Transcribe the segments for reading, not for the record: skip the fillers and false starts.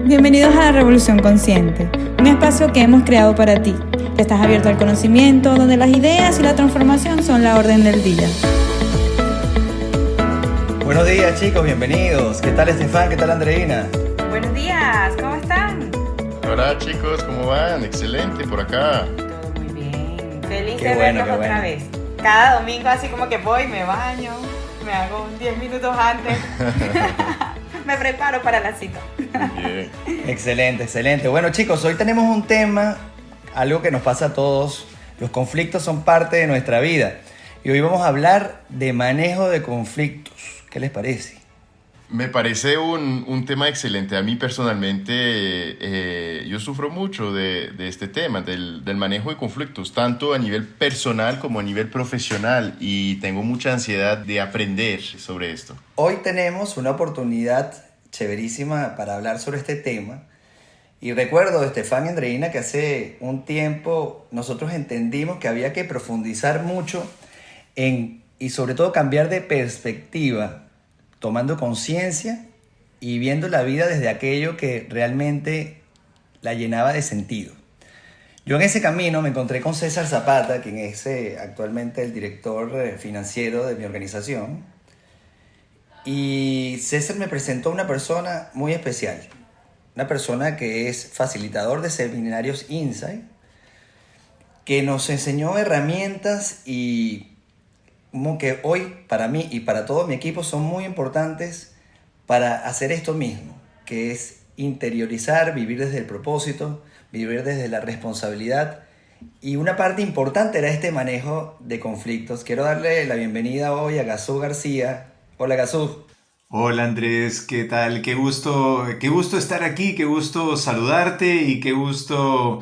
Bienvenidos a la Revolución Consciente, un espacio que hemos creado para ti. Estás abierto al conocimiento, donde las ideas y la transformación son la orden del día. Buenos días, chicos, bienvenidos. ¿Qué tal, Estefan? ¿Qué tal, Andreina? Buenos días, ¿cómo están? Hola, chicos, ¿cómo van? Excelente por acá. Todo muy bien. Feliz Qué de bueno, verlos qué otra bueno. vez. Cada domingo así como que voy, me baño, me hago 10 minutos antes. Me preparo para la cita. Bien. Excelente, excelente. Bueno, chicos, hoy tenemos un tema, algo que nos pasa a todos. Los conflictos son parte de nuestra vida. Y hoy vamos a hablar de manejo de conflictos. ¿Qué les parece? Me parece un tema excelente. A mí personalmente, yo sufro mucho de este tema, del manejo de conflictos, tanto a nivel personal como a nivel profesional, y tengo mucha ansiedad de aprender sobre esto. Hoy tenemos una oportunidad chéverísima para hablar sobre este tema. Y recuerdo, Estefan y Andreina, que hace un tiempo nosotros entendimos que había que profundizar mucho y sobre todo cambiar de perspectiva, tomando conciencia y viendo la vida desde aquello que realmente la llenaba de sentido. Yo en ese camino me encontré con César Zapata, quien es actualmente el director financiero de mi organización. Y César me presentó a una persona muy especial, una persona que es facilitador de seminarios Insight, que nos enseñó herramientas y como que hoy para mí y para todo mi equipo son muy importantes para hacer esto mismo, que es interiorizar, vivir desde el propósito, vivir desde la responsabilidad. Y una parte importante era este manejo de conflictos. Quiero darle la bienvenida hoy a Gazú García. Hola, Gazú. Hola Andrés, ¿qué tal? Qué gusto estar aquí, qué gusto saludarte y qué gusto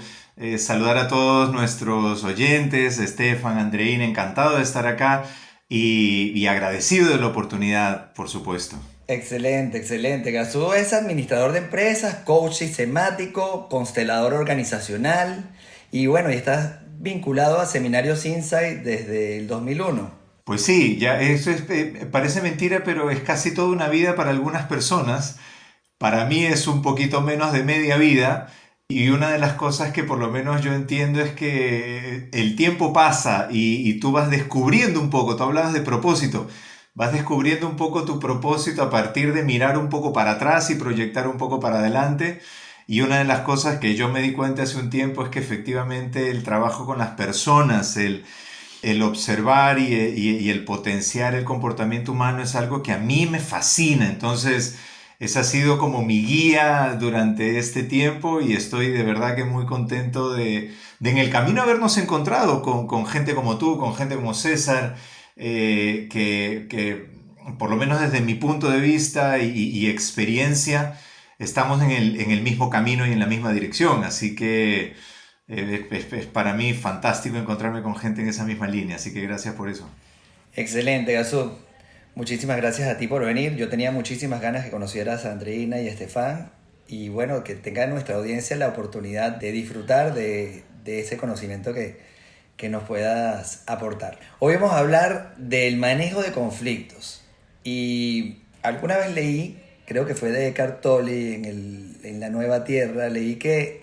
saludar a todos nuestros oyentes, Estefan, Andreina, encantado de estar acá y agradecido de la oportunidad, por supuesto. Excelente, excelente. Gazú es administrador de empresas, coach sistemático, constelador organizacional y bueno, y está vinculado a Seminarios Insight desde el 2001. Pues sí, ya eso parece mentira, pero es casi toda una vida para algunas personas. Para mí es un poquito menos de media vida. Y una de las cosas que por lo menos yo entiendo es que el tiempo pasa y tú vas descubriendo un poco, tú hablabas de propósito, vas descubriendo un poco tu propósito a partir de mirar un poco para atrás y proyectar un poco para adelante. Y una de las cosas que yo me di cuenta hace un tiempo es que efectivamente el trabajo con las personas, el observar y el potenciar el comportamiento humano es algo que a mí me fascina. Entonces, esa ha sido como mi guía durante este tiempo y estoy de verdad que muy contento de en el camino habernos encontrado con gente como tú, con gente como César, que por lo menos desde mi punto de vista y experiencia estamos en el mismo camino y en la misma dirección. Así que es para mí fantástico encontrarme con gente en esa misma línea. Así que gracias por eso. Excelente, Gazú. Muchísimas gracias a ti por venir. Yo tenía muchísimas ganas que conocieras a Andreina y a Estefan y bueno, que tenga nuestra audiencia la oportunidad de disfrutar de ese conocimiento que nos puedas aportar. Hoy vamos a hablar del manejo de conflictos y alguna vez leí, creo que fue de Eckhart Tolle en La Nueva Tierra, leí que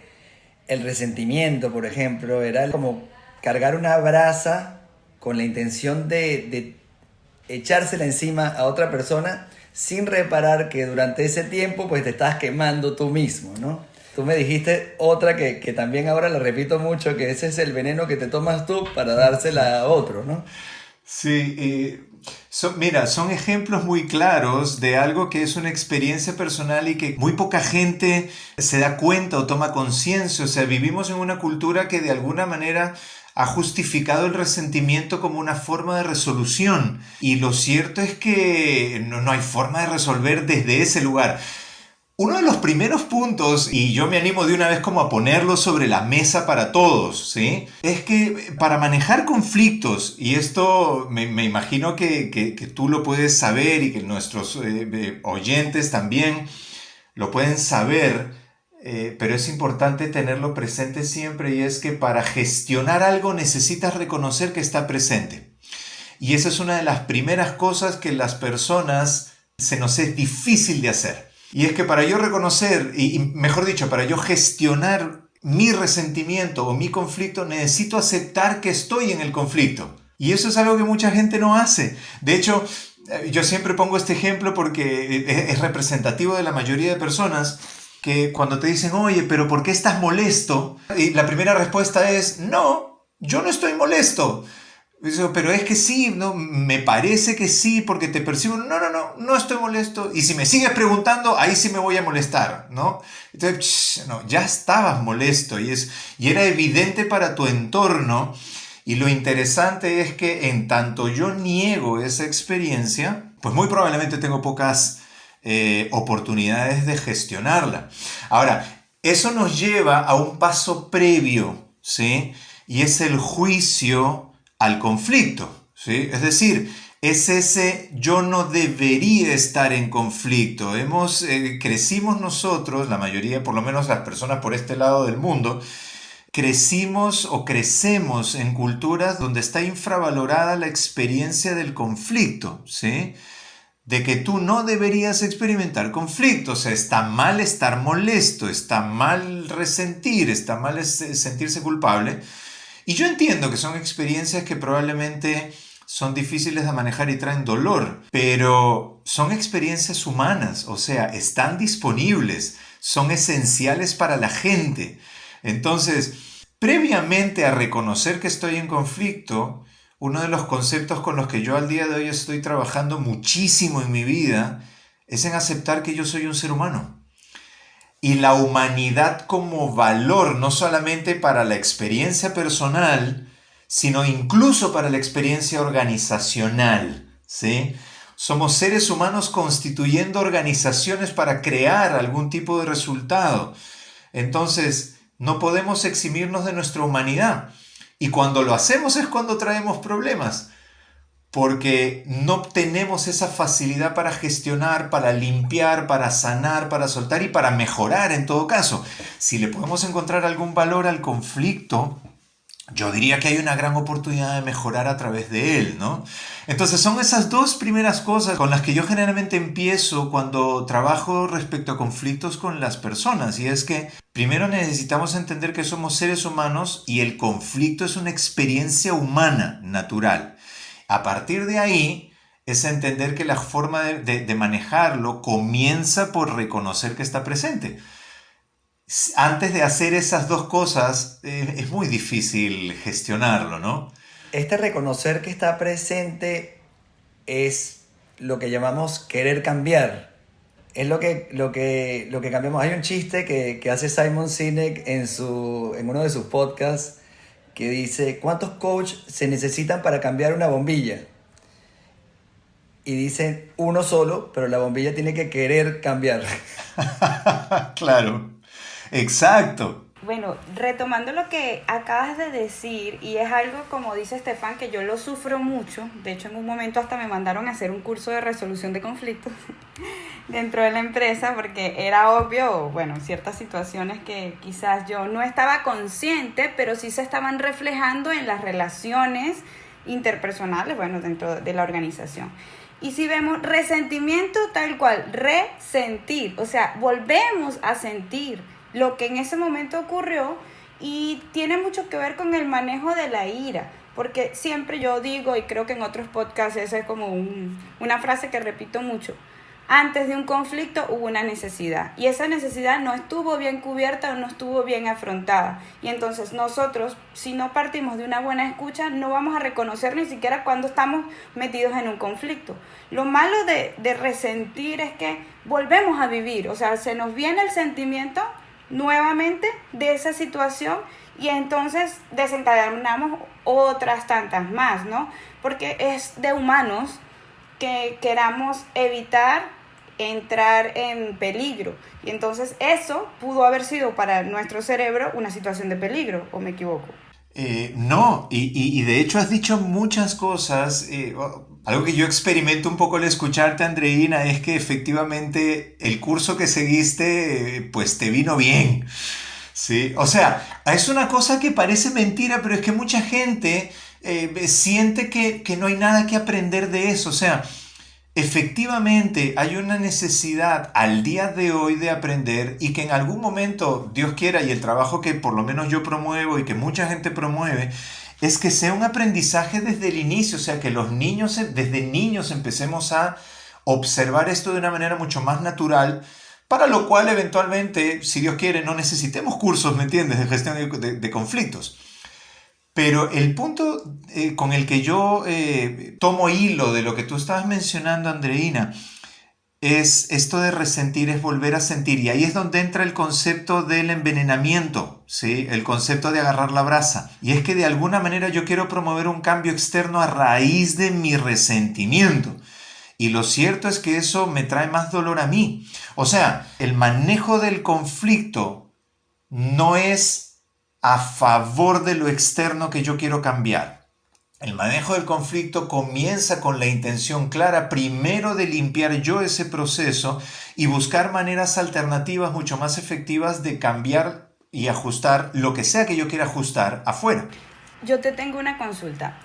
el resentimiento, por ejemplo, era como cargar una brasa con la intención de echársela encima a otra persona sin reparar que durante ese tiempo pues te estás quemando tú mismo, ¿no? Tú me dijiste otra que también ahora la repito mucho, que ese es el veneno que te tomas tú para dársela a otro, ¿no? Sí, mira, son ejemplos muy claros de algo que es una experiencia personal y que muy poca gente se da cuenta o toma conciencia. O sea, vivimos en una cultura que de alguna manera ha justificado el resentimiento como una forma de resolución. Y lo cierto es que no hay forma de resolver desde ese lugar. Uno de los primeros puntos, y yo me animo de una vez como a ponerlo sobre la mesa para todos, ¿sí? Es que para manejar conflictos, y esto me imagino que tú lo puedes saber y que nuestros oyentes también lo pueden saber, pero es importante tenerlo presente siempre, y es que para gestionar algo necesitas reconocer que está presente. Y esa es una de las primeras cosas que las personas se nos es difícil de hacer. Y es que para yo reconocer, y mejor dicho, para yo gestionar mi resentimiento o mi conflicto, necesito aceptar que estoy en el conflicto. Y eso es algo que mucha gente no hace. De hecho, yo siempre pongo este ejemplo porque es representativo de la mayoría de personas, que cuando te dicen, oye, pero ¿por qué estás molesto? Y la primera respuesta es, no, yo no estoy molesto. Digo, pero es que sí, ¿no? Me parece que sí, porque te percibo. No estoy molesto. Y si me sigues preguntando, ahí sí me voy a molestar, ¿no? Entonces, no, ya estabas molesto y era evidente para tu entorno. Y lo interesante es que en tanto yo niego esa experiencia, pues muy probablemente tengo pocas oportunidades de gestionarla. Ahora, eso nos lleva a un paso previo, ¿sí? Y es el juicio al conflicto, ¿sí? Es decir, es ese yo no debería estar en conflicto. Crecimos nosotros, la mayoría, por lo menos las personas por este lado del mundo, crecimos o crecemos en culturas donde está infravalorada la experiencia del conflicto, ¿sí? De que tú no deberías experimentar conflicto. O sea, está mal estar molesto, está mal resentir, está mal sentirse culpable. Y yo entiendo que son experiencias que probablemente son difíciles de manejar y traen dolor, pero son experiencias humanas, o sea, están disponibles, son esenciales para la gente. Entonces, previamente a reconocer que estoy en conflicto, uno de los conceptos con los que yo al día de hoy estoy trabajando muchísimo en mi vida es en aceptar que yo soy un ser humano. Y la humanidad como valor, no solamente para la experiencia personal, sino incluso para la experiencia organizacional, ¿sí? Somos seres humanos constituyendo organizaciones para crear algún tipo de resultado. Entonces, no podemos eximirnos de nuestra humanidad. Y cuando lo hacemos es cuando traemos problemas, porque no tenemos esa facilidad para gestionar, para limpiar, para sanar, para soltar y para mejorar en todo caso. Si le podemos encontrar algún valor al conflicto, yo diría que hay una gran oportunidad de mejorar a través de él, ¿no? Entonces son esas dos primeras cosas con las que yo generalmente empiezo cuando trabajo respecto a conflictos con las personas. Y es que primero necesitamos entender que somos seres humanos y el conflicto es una experiencia humana natural. A partir de ahí es entender que la forma de manejarlo comienza por reconocer que está presente. Antes de hacer esas dos cosas, es muy difícil gestionarlo, ¿no? Este reconocer que está presente es lo que llamamos querer cambiar. Es lo que cambiamos. Hay un chiste que hace Simon Sinek en uno de sus podcasts que dice, ¿cuántos coaches se necesitan para cambiar una bombilla? Y dice, uno solo, pero la bombilla tiene que querer cambiar. Claro. Exacto. Bueno, retomando lo que acabas de decir, y es algo como dice Estefan, que yo lo sufro mucho. De hecho, en un momento hasta me mandaron a hacer un curso de resolución de conflictos dentro de la empresa, porque era obvio, bueno, ciertas situaciones que quizás yo no estaba consciente, pero sí se estaban reflejando en las relaciones interpersonales, bueno, dentro de la organización. Y si vemos resentimiento tal cual, resentir, o sea, volvemos a sentir lo que en ese momento ocurrió, y tiene mucho que ver con el manejo de la ira, porque siempre yo digo, y creo que en otros podcasts esa es como una frase que repito mucho: antes de un conflicto hubo una necesidad, y esa necesidad no estuvo bien cubierta o no estuvo bien afrontada, y entonces nosotros, si no partimos de una buena escucha, no vamos a reconocer ni siquiera cuando estamos metidos en un conflicto. Lo malo de resentir es que volvemos a vivir, o sea, se nos viene el sentimiento nuevamente de esa situación, y entonces desencadenamos otras tantas más, ¿no? Porque es de humanos que queramos evitar entrar en peligro, y entonces eso pudo haber sido para nuestro cerebro una situación de peligro, ¿o me equivoco? No, y de hecho has dicho muchas cosas. Algo que yo experimento un poco al escucharte, Andreina, es que efectivamente el curso que seguiste, pues te vino bien, ¿sí? O sea, es una cosa que parece mentira, pero es que mucha gente siente que no hay nada que aprender de eso. O sea, efectivamente hay una necesidad al día de hoy de aprender y que en algún momento, Dios quiera, y el trabajo que por lo menos yo promuevo y que mucha gente promueve, es que sea un aprendizaje desde el inicio, o sea, que los niños, desde niños empecemos a observar esto de una manera mucho más natural, para lo cual eventualmente, si Dios quiere, no necesitemos cursos, ¿me entiendes?, de gestión de conflictos. Pero el punto con el que yo tomo hilo de lo que tú estabas mencionando, Andreina, es esto de resentir, es volver a sentir. Y ahí es donde entra el concepto del envenenamiento, ¿sí? El concepto de agarrar la brasa. Y es que de alguna manera yo quiero promover un cambio externo a raíz de mi resentimiento. Y lo cierto es que eso me trae más dolor a mí. O sea, el manejo del conflicto no es a favor de lo externo que yo quiero cambiar. El manejo del conflicto comienza con la intención clara, primero de limpiar yo ese proceso y buscar maneras alternativas mucho más efectivas de cambiar y ajustar lo que sea que yo quiera ajustar afuera. Yo te tengo una consulta.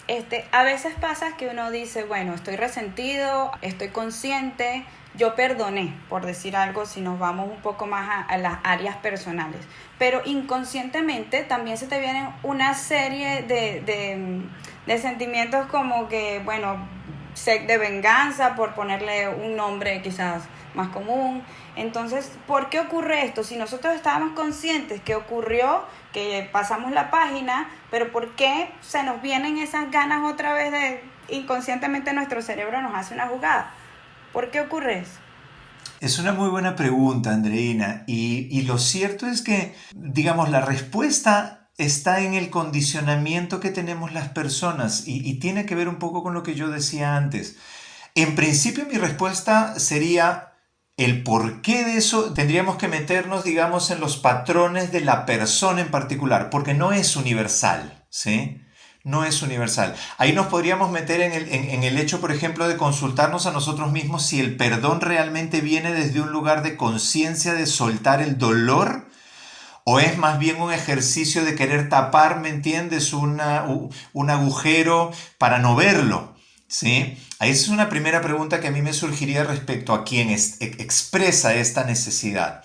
A veces pasa que uno dice, bueno, estoy resentido, estoy consciente, yo perdoné, por decir algo, si nos vamos un poco más a las áreas personales. Pero inconscientemente también se te vienen una serie de sentimientos como que, bueno, sed de venganza, por ponerle un nombre quizás más común. Entonces, ¿por qué ocurre esto? Si nosotros estábamos conscientes que ocurrió, que pasamos la página, pero ¿por qué se nos vienen esas ganas otra vez de inconscientemente nuestro cerebro nos hace una jugada? ¿Por qué ocurre eso? Es una muy buena pregunta, Andreina, y lo cierto es que, digamos, la respuesta está en el condicionamiento que tenemos las personas y tiene que ver un poco con lo que yo decía antes. En principio, mi respuesta sería el porqué de eso. Tendríamos que meternos, digamos, en los patrones de la persona en particular, porque no es universal, ¿sí? No es universal. Ahí nos podríamos meter en el hecho, por ejemplo, de consultarnos a nosotros mismos si el perdón realmente viene desde un lugar de conciencia de soltar el dolor o es más bien un ejercicio de querer tapar, ¿me entiendes?, un agujero para no verlo, ¿sí? Ahí es una primera pregunta que a mí me surgiría respecto a quien expresa esta necesidad.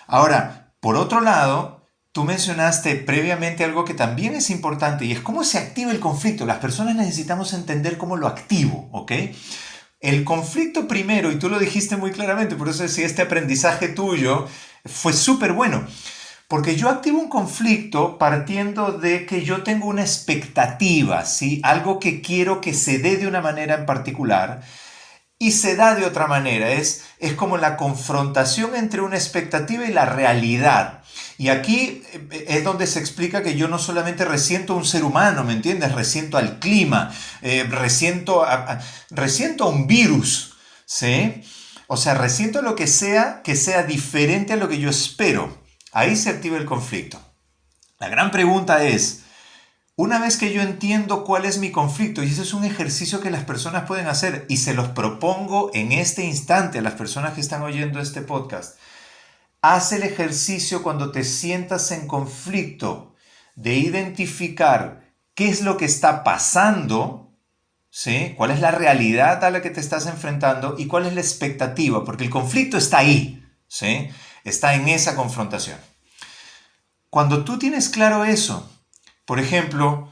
Ahora, por otro lado, tú mencionaste previamente algo que también es importante y es cómo se activa el conflicto. Las personas necesitamos entender cómo lo activo, ¿ok? El conflicto primero, y tú lo dijiste muy claramente, por eso decía, este aprendizaje tuyo fue súper bueno. Porque yo activo un conflicto partiendo de que yo tengo una expectativa, ¿sí? Algo que quiero que se dé de una manera en particular y se da de otra manera. Es como la confrontación entre una expectativa y la realidad. Y aquí es donde se explica que yo no solamente resiento a un ser humano, ¿me entiendes? Resiento al clima, resiento a un virus, ¿sí? O sea, resiento lo que sea diferente a lo que yo espero. Ahí se activa el conflicto. La gran pregunta es, una vez que yo entiendo cuál es mi conflicto, y ese es un ejercicio que las personas pueden hacer, y se los propongo en este instante a las personas que están oyendo este podcast, haz el ejercicio cuando te sientas en conflicto de identificar qué es lo que está pasando, ¿sí? ¿Cuál es la realidad a la que te estás enfrentando y cuál es la expectativa? Porque el conflicto está ahí, ¿sí? Está en esa confrontación. Cuando tú tienes claro eso, por ejemplo,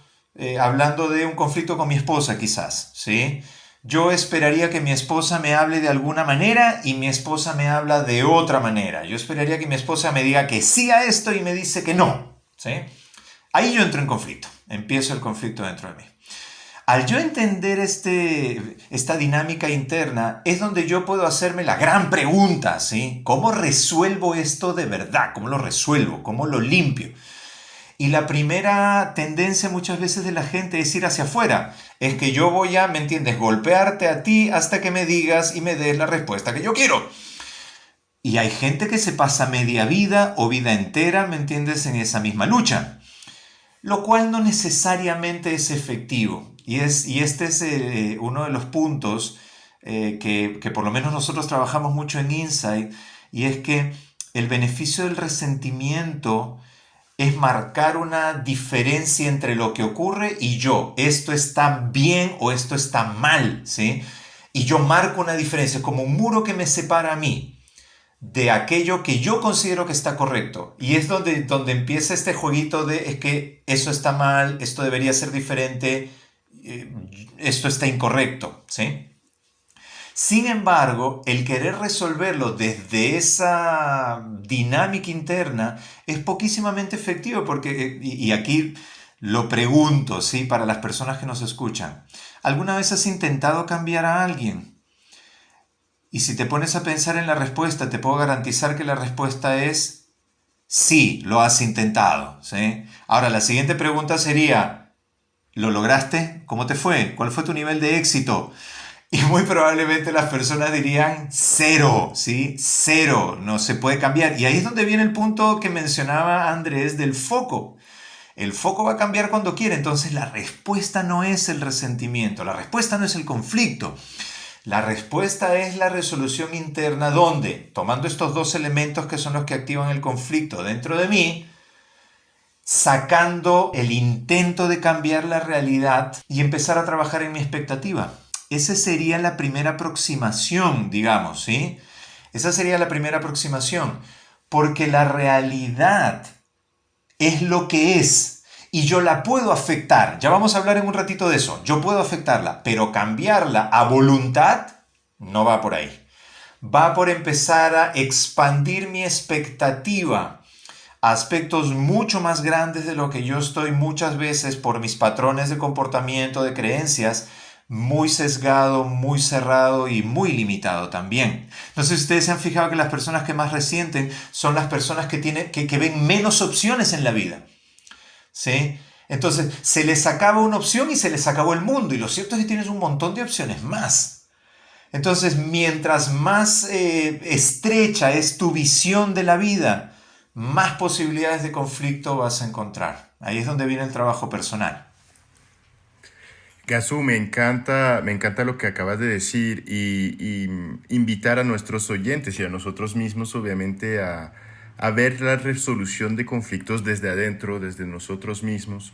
hablando de un conflicto con mi esposa quizás, ¿sí? Yo esperaría que mi esposa me hable de alguna manera y mi esposa me habla de otra manera. Yo esperaría que mi esposa me diga que sí a esto y me dice que no, ¿sí? Ahí yo entro en conflicto, empiezo el conflicto dentro de mí. Al yo entender esta dinámica interna, es donde yo puedo hacerme la gran pregunta, ¿sí? ¿Cómo resuelvo esto de verdad? ¿Cómo lo resuelvo? ¿Cómo lo limpio? Y la primera tendencia muchas veces de la gente es ir hacia afuera. Es que yo voy a, ¿me entiendes?, golpearte a ti hasta que me digas y me des la respuesta que yo quiero. Y hay gente que se pasa media vida o vida entera, ¿me entiendes?, en esa misma lucha. Lo cual no necesariamente es efectivo. Y este es uno de los puntos que por lo menos nosotros trabajamos mucho en Insight, y es que el beneficio del resentimiento es marcar una diferencia entre lo que ocurre y yo. Esto está bien o esto está mal, ¿sí? y yo marco una diferencia, como un muro que me separa a mí de aquello que yo considero que está correcto. Y es donde empieza este jueguito de es que eso está mal, esto debería ser diferente, esto está incorrecto, ¿sí? Sin embargo, el querer resolverlo desde esa dinámica interna es poquísimamente efectivo porque, y aquí lo pregunto, ¿sí? Para las personas que nos escuchan, ¿alguna vez has intentado cambiar a alguien? Y si te pones a pensar en la respuesta, te puedo garantizar que la respuesta es sí, lo has intentado, ¿sí? Ahora, la siguiente pregunta sería, ¿lo lograste? ¿Cómo te fue? ¿Cuál fue tu nivel de éxito? Y muy probablemente las personas dirían cero, ¿sí? Cero, no se puede cambiar. Y ahí es donde viene el punto que mencionaba Andrés del foco. El foco va a cambiar cuando quiere, entonces la respuesta no es el resentimiento, la respuesta no es el conflicto. La respuesta es la resolución interna donde, tomando estos dos elementos que son los que activan el conflicto dentro de mí, sacando el intento de cambiar la realidad y empezar a trabajar en mi expectativa. Esa sería la primera aproximación, digamos, ¿sí? Esa sería la primera aproximación, porque la realidad es lo que es y yo la puedo afectar. Ya vamos a hablar en un ratito de eso. Yo puedo afectarla, pero cambiarla a voluntad no va por ahí. Va por empezar a expandir mi expectativa a aspectos mucho más grandes de lo que yo estoy muchas veces por mis patrones de comportamiento, de creencias, muy sesgado, muy cerrado y muy limitado también. Entonces ustedes se han fijado que las personas que más resienten son las personas que ven menos opciones en la vida, ¿sí? Entonces se les acaba una opción y se les acabó el mundo, y lo cierto es que tienes un montón de opciones más. Entonces mientras más estrecha es tu visión de la vida, más posibilidades de conflicto vas a encontrar. Ahí es donde viene el trabajo personal. Gazú, me encanta lo que acabas de decir y invitar a nuestros oyentes y a nosotros mismos, obviamente, a ver la resolución de conflictos desde adentro, desde nosotros mismos,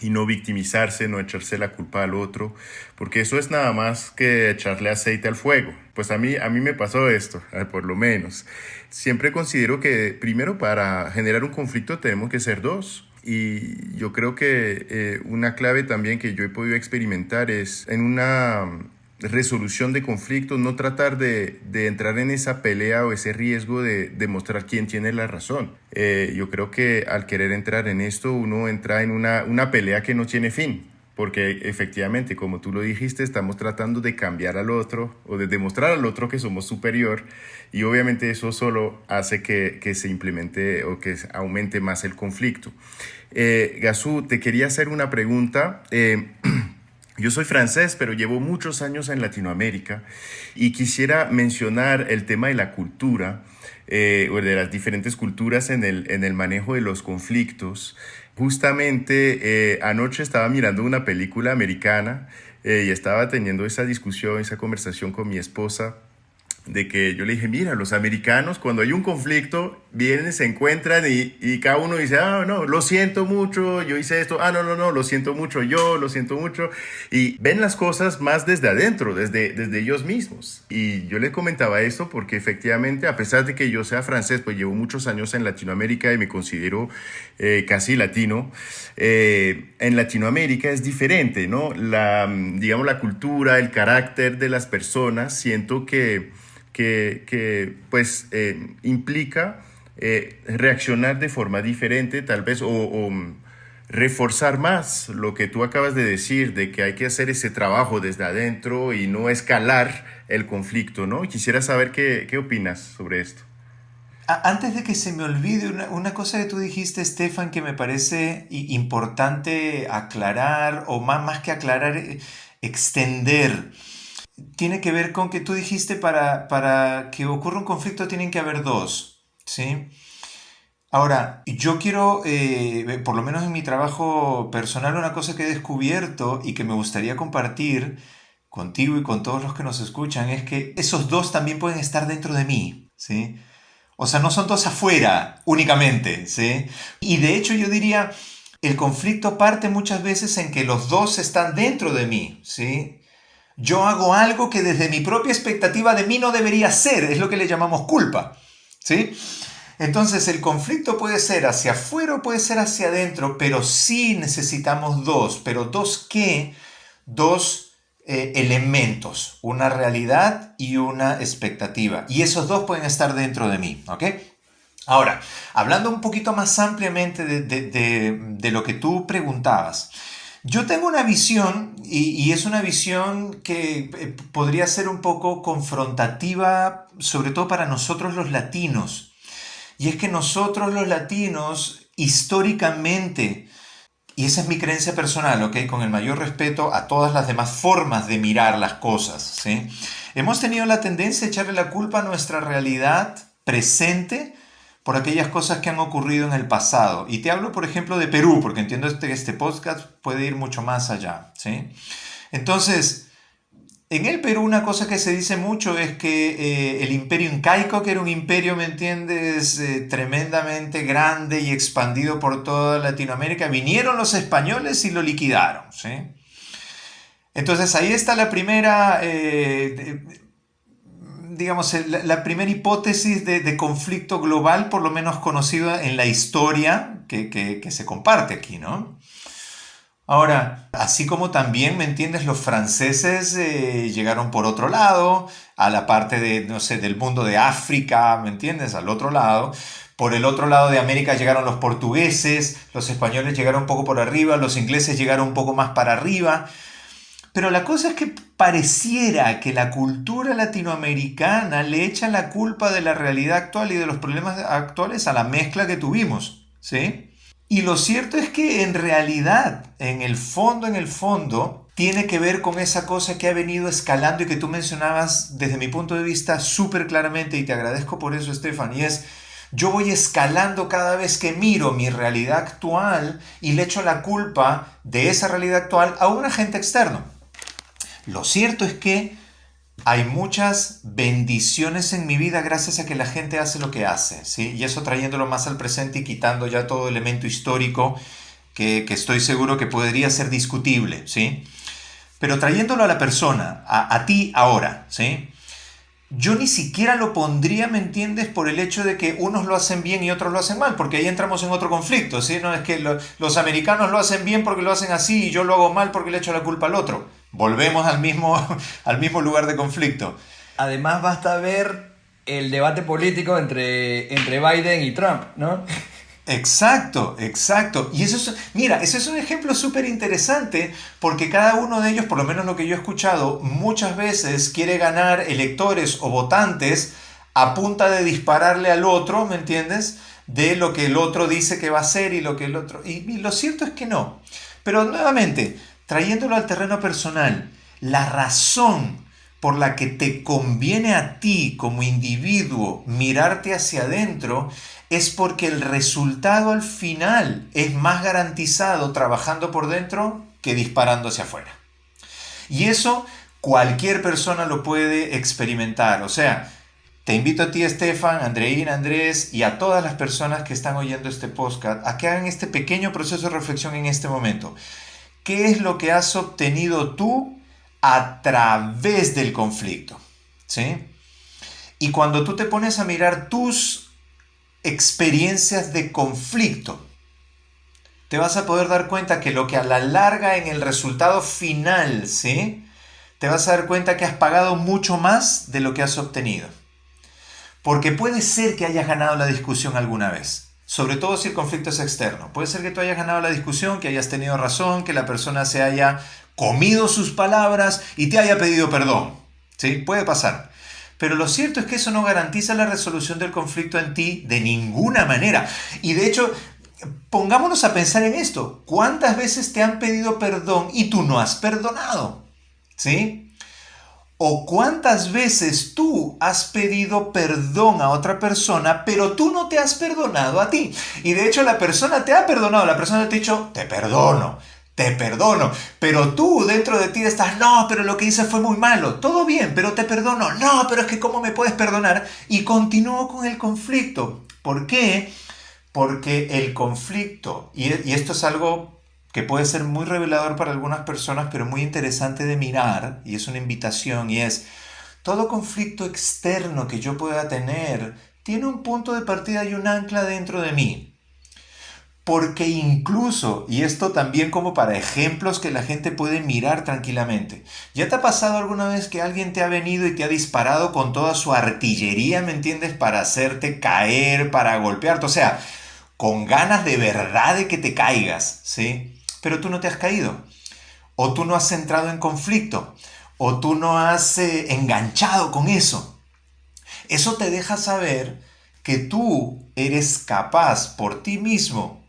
y no victimizarse, no echarse la culpa al otro, porque eso es nada más que echarle aceite al fuego. Pues a mí me pasó esto, por lo menos. Siempre considero que primero para generar un conflicto tenemos que ser dos. Y yo creo que una clave también que yo he podido experimentar es en una resolución de conflictos, no tratar de entrar en esa pelea o ese riesgo de demostrar quién tiene la razón. Yo creo que al querer entrar en esto, uno entra en una pelea que no tiene fin. Porque efectivamente, como tú lo dijiste, estamos tratando de cambiar al otro o de demostrar al otro que somos superior, y obviamente eso solo hace que se implemente o que aumente más el conflicto. Gazú, te quería hacer una pregunta. Yo soy francés, pero llevo muchos años en Latinoamérica y quisiera mencionar el tema de la cultura, o de las diferentes culturas en el manejo de los conflictos. Justamente anoche estaba mirando una película americana y estaba teniendo esa discusión, esa conversación con mi esposa, de que yo le dije, mira, los americanos cuando hay un conflicto vienen, se encuentran y cada uno dice, no, lo siento mucho, yo hice esto, no, lo siento mucho, yo lo siento mucho, y ven las cosas más desde adentro, desde ellos mismos. Y yo les comentaba esto porque efectivamente, a pesar de que yo sea francés, pues llevo muchos años en Latinoamérica y me considero casi latino. En Latinoamérica es diferente, ¿no? Digamos, la cultura, el carácter de las personas, siento que implica reaccionar de forma diferente, tal vez, o reforzar más lo que tú acabas de decir, de que hay que hacer ese trabajo desde adentro y no escalar el conflicto, ¿no? Quisiera saber qué opinas sobre esto. Antes de que se me olvide, una cosa que tú dijiste, Estefan, que me parece importante aclarar, o más que aclarar, extender. Tiene que ver con que tú dijiste para que ocurra un conflicto tienen que haber dos, ¿sí? Ahora, yo quiero, por lo menos en mi trabajo personal, una cosa que he descubierto y que me gustaría compartir contigo y con todos los que nos escuchan, es que esos dos también pueden estar dentro de mí, ¿sí? O sea, no son dos afuera únicamente, ¿sí? Y de hecho yo diría, el conflicto parte muchas veces en que los dos están dentro de mí, ¿sí? Yo hago algo que desde mi propia expectativa de mí no debería ser, es lo que le llamamos culpa, ¿sí? Entonces el conflicto puede ser hacia afuera o puede ser hacia adentro, pero sí necesitamos dos. ¿Pero dos qué? Dos elementos, una realidad y una expectativa. Y esos dos pueden estar dentro de mí, ¿ok? Ahora, hablando un poquito más ampliamente de lo que tú preguntabas, yo tengo una visión y es una visión que podría ser un poco confrontativa, sobre todo para nosotros los latinos. Y es que nosotros los latinos, históricamente, y esa es mi creencia personal, ¿ok? Con el mayor respeto a todas las demás formas de mirar las cosas, ¿sí? Hemos tenido la tendencia a echarle la culpa a nuestra realidad presente por aquellas cosas que han ocurrido en el pasado. Y te hablo, por ejemplo, de Perú, porque entiendo que este podcast puede ir mucho más allá, ¿sí? Entonces, en el Perú una cosa que se dice mucho es que el imperio incaico, que era un imperio, ¿me entiendes?, tremendamente grande y expandido por toda Latinoamérica, vinieron los españoles y lo liquidaron, ¿sí? Entonces ahí está la primera, digamos, la primera hipótesis de conflicto global, por lo menos conocida en la historia que se comparte aquí, ¿no? Ahora, así como también, ¿me entiendes? Los franceses llegaron por otro lado, a la parte de, no sé, del mundo de África, ¿me entiendes? Al otro lado. Por el otro lado de América llegaron los portugueses, los españoles llegaron un poco por arriba, los ingleses llegaron un poco más para arriba. Pero la cosa es que pareciera que la cultura latinoamericana le echa la culpa de la realidad actual y de los problemas actuales a la mezcla que tuvimos, ¿sí? Y lo cierto es que en realidad, en el fondo, tiene que ver con esa cosa que ha venido escalando y que tú mencionabas desde mi punto de vista súper claramente, y te agradezco por eso, Estefan, y es, yo voy escalando cada vez que miro mi realidad actual y le echo la culpa de esa realidad actual a un agente externo. Lo cierto es que hay muchas bendiciones en mi vida gracias a que la gente hace lo que hace, ¿sí? Y eso trayéndolo más al presente y quitando ya todo elemento histórico que estoy seguro que podría ser discutible, ¿sí? Pero trayéndolo a la persona, a ti ahora, ¿sí? Yo ni siquiera lo pondría, ¿me entiendes?, por el hecho de que unos lo hacen bien y otros lo hacen mal, porque ahí entramos en otro conflicto, ¿sí? No es que los americanos lo hacen bien porque lo hacen así y yo lo hago mal porque le echo la culpa al otro. Volvemos al mismo lugar de conflicto. Además, basta ver el debate político entre Biden y Trump, ¿no? Exacto. Y ese es un ejemplo súper interesante porque cada uno de ellos, por lo menos lo que yo he escuchado, muchas veces quiere ganar electores o votantes a punta de dispararle al otro, ¿me entiendes?, de lo que el otro dice que va a hacer y lo que el otro... Y lo cierto es que no. Pero nuevamente, trayéndolo al terreno personal, la razón por la que te conviene a ti como individuo mirarte hacia adentro es porque el resultado al final es más garantizado trabajando por dentro que disparando hacia afuera. Y eso cualquier persona lo puede experimentar. O sea, te invito a ti, Estefan, Andreina, Andrés y a todas las personas que están oyendo este podcast a que hagan este pequeño proceso de reflexión en este momento. ¿Qué es lo que has obtenido tú a través del conflicto? ¿Sí? Y cuando tú te pones a mirar tus experiencias de conflicto, te vas a poder dar cuenta que lo que a la larga en el resultado final, ¿sí?, te vas a dar cuenta que has pagado mucho más de lo que has obtenido. Porque puede ser que hayas ganado la discusión alguna vez, sobre todo si el conflicto es externo. Puede ser que tú hayas ganado la discusión, que hayas tenido razón, que la persona se haya comido sus palabras y te haya pedido perdón, ¿sí? Puede pasar. Pero lo cierto es que eso no garantiza la resolución del conflicto en ti de ninguna manera. Y de hecho, pongámonos a pensar en esto. ¿Cuántas veces te han pedido perdón y tú no has perdonado? ¿Sí? ¿O cuántas veces tú has pedido perdón a otra persona, pero tú no te has perdonado a ti? Y de hecho la persona te ha perdonado, la persona te ha dicho, te perdono, pero tú dentro de ti estás, no, pero lo que hice fue muy malo, todo bien, pero te perdono, no, pero es que ¿cómo me puedes perdonar? Y continúo con el conflicto. ¿Por qué? Porque el conflicto, y esto es algo que puede ser muy revelador para algunas personas, pero muy interesante de mirar, y es una invitación, y es: todo conflicto externo que yo pueda tener tiene un punto de partida y un ancla dentro de mí. Porque incluso, y esto también como para ejemplos que la gente puede mirar tranquilamente, ¿ya te ha pasado alguna vez que alguien te ha venido y te ha disparado con toda su artillería, ¿me entiendes?, para hacerte caer, para golpearte? O sea, con ganas de verdad de que te caigas, ¿sí? Pero tú no te has caído, o tú no has entrado en conflicto, o tú no has enganchado con eso. Eso te deja saber que tú eres capaz por ti mismo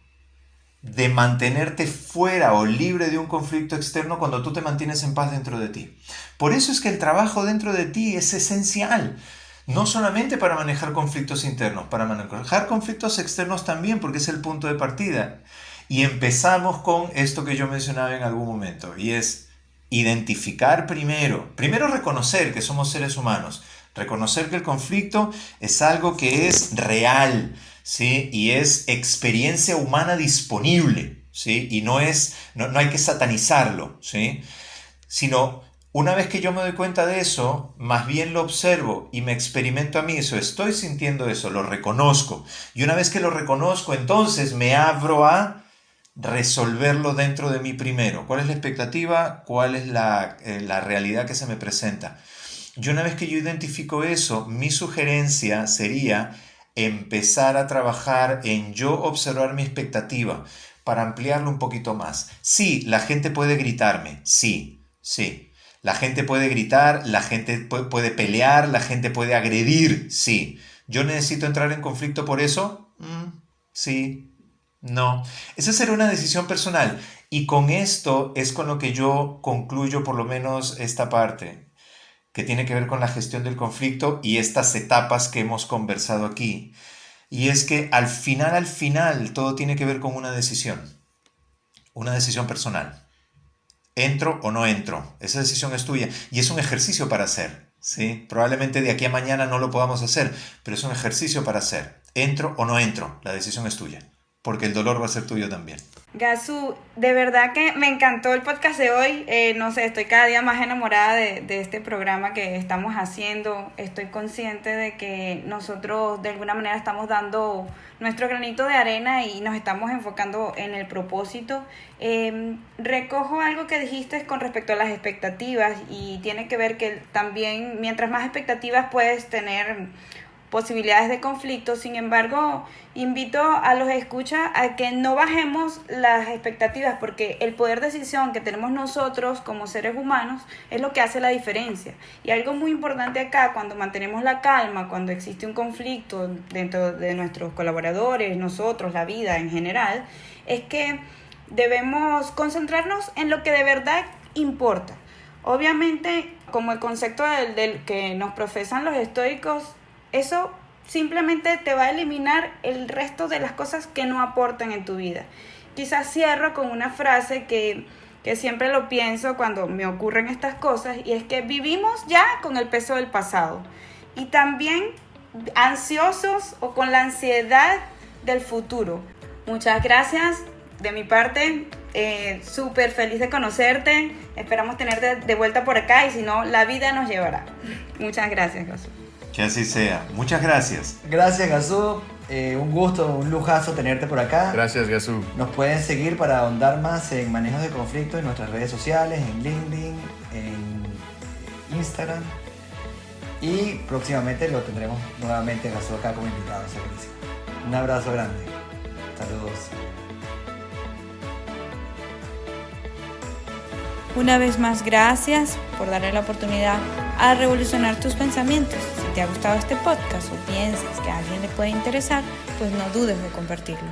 de mantenerte fuera o libre de un conflicto externo cuando tú te mantienes en paz dentro de ti. Por eso es que el trabajo dentro de ti es esencial. No solamente para manejar conflictos internos, para manejar conflictos externos también, porque es el punto de partida. Y empezamos con esto que yo mencionaba en algún momento, y es identificar primero reconocer que somos seres humanos, reconocer que el conflicto es algo que es real, ¿sí? Y es experiencia humana disponible, ¿sí? Y no hay que satanizarlo, ¿sí? Sino, una vez que yo me doy cuenta de eso, más bien lo observo y me experimento a mí eso, estoy sintiendo eso, lo reconozco. Y una vez que lo reconozco, entonces me abro a resolverlo dentro de mí primero. ¿Cuál es la expectativa? ¿Cuál es la realidad que se me presenta? Y una vez que yo identifico eso, mi sugerencia sería empezar a trabajar en yo observar mi expectativa para ampliarlo un poquito más. Sí, la gente puede gritarme, sí. La gente puede gritar, la gente puede pelear, la gente puede agredir, sí. ¿Yo necesito entrar en conflicto por eso? Sí, no. Esa será una decisión personal. Y con esto es con lo que yo concluyo por lo menos esta parte, que tiene que ver con la gestión del conflicto y estas etapas que hemos conversado aquí. Y es que al final, todo tiene que ver con una decisión personal. ¿Entro o no entro? Esa decisión es tuya y es un ejercicio para hacer, ¿sí? Probablemente de aquí a mañana no lo podamos hacer, pero es un ejercicio para hacer. ¿Entro o no entro? La decisión es tuya, porque el dolor va a ser tuyo también. Gazú, de verdad que me encantó el podcast de hoy. No sé, estoy cada día más enamorada de este programa que estamos haciendo. Estoy consciente de que nosotros de alguna manera estamos dando nuestro granito de arena y nos estamos enfocando en el propósito. Recojo algo que dijiste con respecto a las expectativas y tiene que ver que también mientras más expectativas puedes tener posibilidades de conflicto. Sin embargo, invito a los escuchas a que no bajemos las expectativas, porque el poder de decisión que tenemos nosotros como seres humanos es lo que hace la diferencia. Y algo muy importante acá, cuando mantenemos la calma, cuando existe un conflicto dentro de nuestros colaboradores, nosotros, la vida en general, es que debemos concentrarnos en lo que de verdad importa. Obviamente, como el concepto del que nos profesan los estoicos, eso simplemente te va a eliminar el resto de las cosas que no aportan en tu vida. Quizás cierro con una frase que siempre lo pienso cuando me ocurren estas cosas, y es que vivimos ya con el peso del pasado y también ansiosos o con la ansiedad del futuro. Muchas gracias de mi parte. Súper feliz de conocerte. Esperamos tenerte de vuelta por acá y si no, la vida nos llevará. Muchas gracias, Gazú. Que así sea. Muchas gracias. Gracias, Gazú. Un gusto, un lujazo tenerte por acá. Gracias, Gazú. Nos pueden seguir para ahondar más en manejos de conflicto en nuestras redes sociales, en LinkedIn, en Instagram. Y próximamente lo tendremos nuevamente Gazú acá como invitado. Segurísimo. Un abrazo grande. Saludos. Una vez más, gracias por darle la oportunidad a revolucionar tus pensamientos. Si te ha gustado este podcast o piensas que a alguien le puede interesar, pues no dudes de compartirlo.